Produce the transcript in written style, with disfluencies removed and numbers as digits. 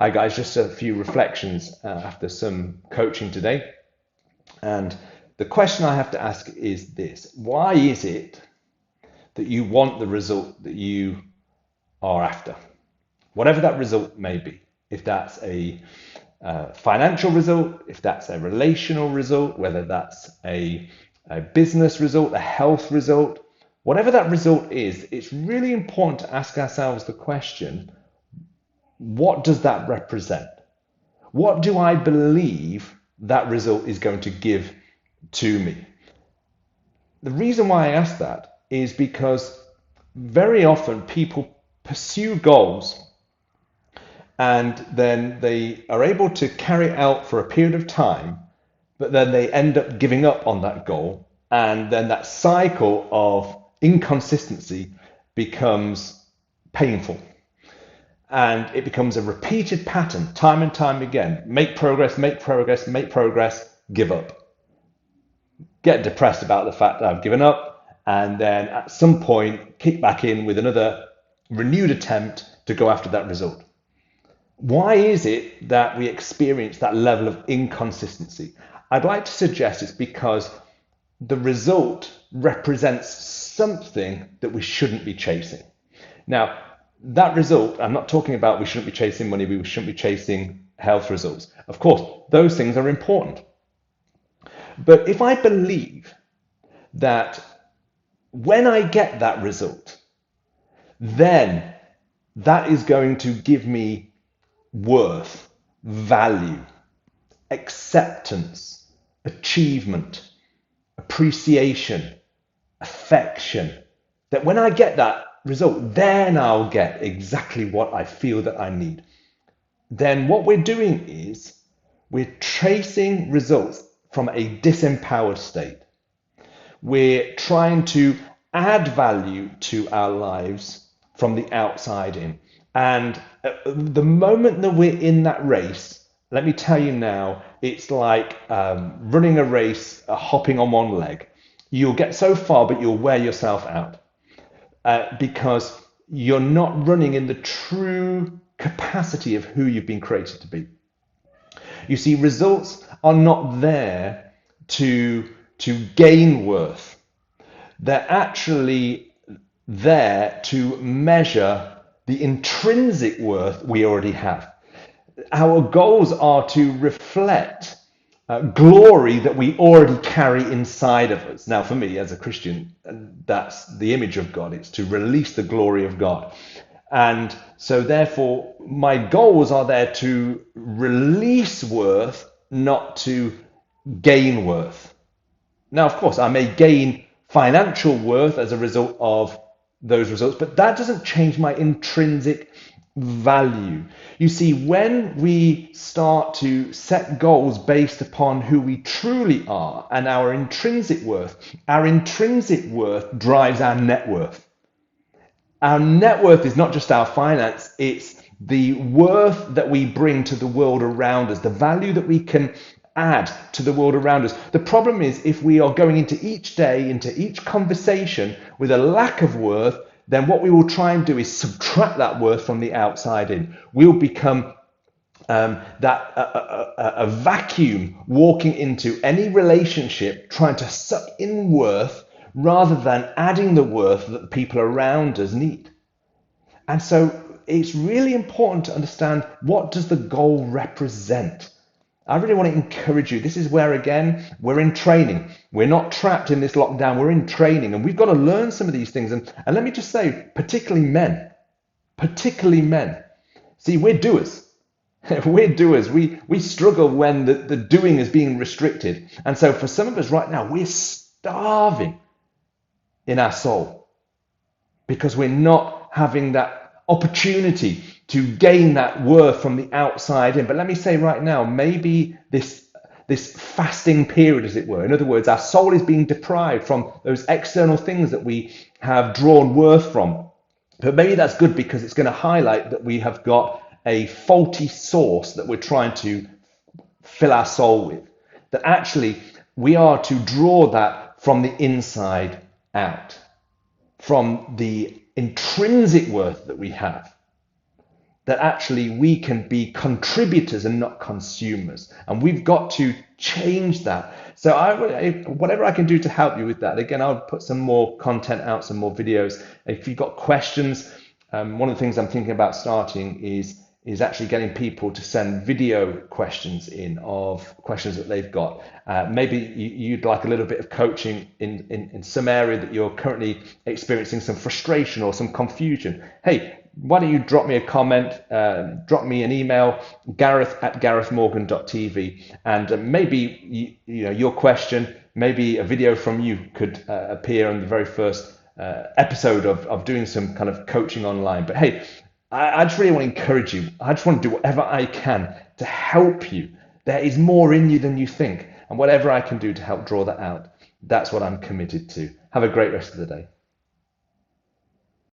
Hi guys, just a few reflections after some coaching today. And the question I have to ask is this: why is it that you want the result that you are after? Whatever that result may be. If that's a financial result, if that's a relational result, whether that's a business result, a health result, whatever that result is, it's really important to ask ourselves the question, what does that represent? What do I believe that result is going to give to me? The reason why I ask that is because very often people pursue goals and then they are able to carry it out for a period of time, but then they end up giving up on that goal. And then that cycle of inconsistency becomes painful. And it becomes a repeated pattern, time and time again. Make progress, make progress, make progress, give up. Get depressed about the fact that I've given up, and then at some point kick back in with another renewed attempt to go after that result. Why is it that we experience that level of inconsistency? I'd like to suggest it's because the result represents something that we shouldn't be chasing. Now, that result, I'm not talking about we shouldn't be chasing money, we shouldn't be chasing health results. Of course, those things are important. But if I believe that when I get that result, then that is going to give me worth, value, acceptance, achievement, appreciation, affection, that when I get that result, then I'll get exactly what I feel that I need. Then what we're doing is we're tracing results from a disempowered state. We're trying to add value to our lives from the outside in. And the moment that we're in that race, let me tell you now, it's like running a race, hopping on one leg. You'll get so far, but you'll wear yourself out. Because you're not running in the true capacity of who you've been created to be. You see, results are not there to gain worth. They're actually there to measure the intrinsic worth we already have. Our goals are to reflect glory that we already carry inside of us. Now, for me as a Christian, that's the image of God. It's to release the glory of God. And so therefore, my goals are there to release worth, not to gain worth. Now, of course, I may gain financial worth as a result of those results, but that doesn't change my intrinsic value. You see, when we start to set goals based upon who we truly are and our intrinsic worth drives our net worth. Our net worth is not just our finance, it's the worth that we bring to the world around us, the value that we can add to the world around us. The problem is if we are going into each day, into each conversation with a lack of worth, then what we will try and do is subtract that worth from the outside in. We'll become a vacuum walking into any relationship, trying to suck in worth rather than adding the worth that the people around us need. And so it's really important to understand, what does the goal represent? I really want to encourage you. This is where, again, we're in training. We're not trapped in this lockdown. We're in training, and we've got to learn some of these things. And let me just say, particularly men. See, we're doers. We're doers. We struggle when the doing is being restricted. And so for some of us right now, we're starving in our soul because we're not having that opportunity to gain that worth from the outside in. But let me say right now, maybe this fasting period, as it were, in other words, our soul is being deprived from those external things that we have drawn worth from. But maybe that's good, because it's going to highlight that we have got a faulty source that we're trying to fill our soul with. That actually we are to draw that from the inside out, from the intrinsic worth that we have. that actually we can be contributors and not consumers. And we've got to change that. So whatever I can do to help you with that, again, I'll put some more content out, some more videos. If you've got questions, one of the things I'm thinking about starting is actually getting people to send video questions in of questions that they've got. Maybe you'd like a little bit of coaching in some area that you're currently experiencing some frustration or some confusion. Hey, why don't you drop me a comment, drop me an email, gareth@garethmorgan.tv, and maybe your question, maybe a video from you could appear on the very first episode of doing some kind of coaching online. But hey, I just really want to encourage you. I just want to do whatever I can to help you. There is more in you than you think. And whatever I can do to help draw that out, that's what I'm committed to. Have a great rest of the day.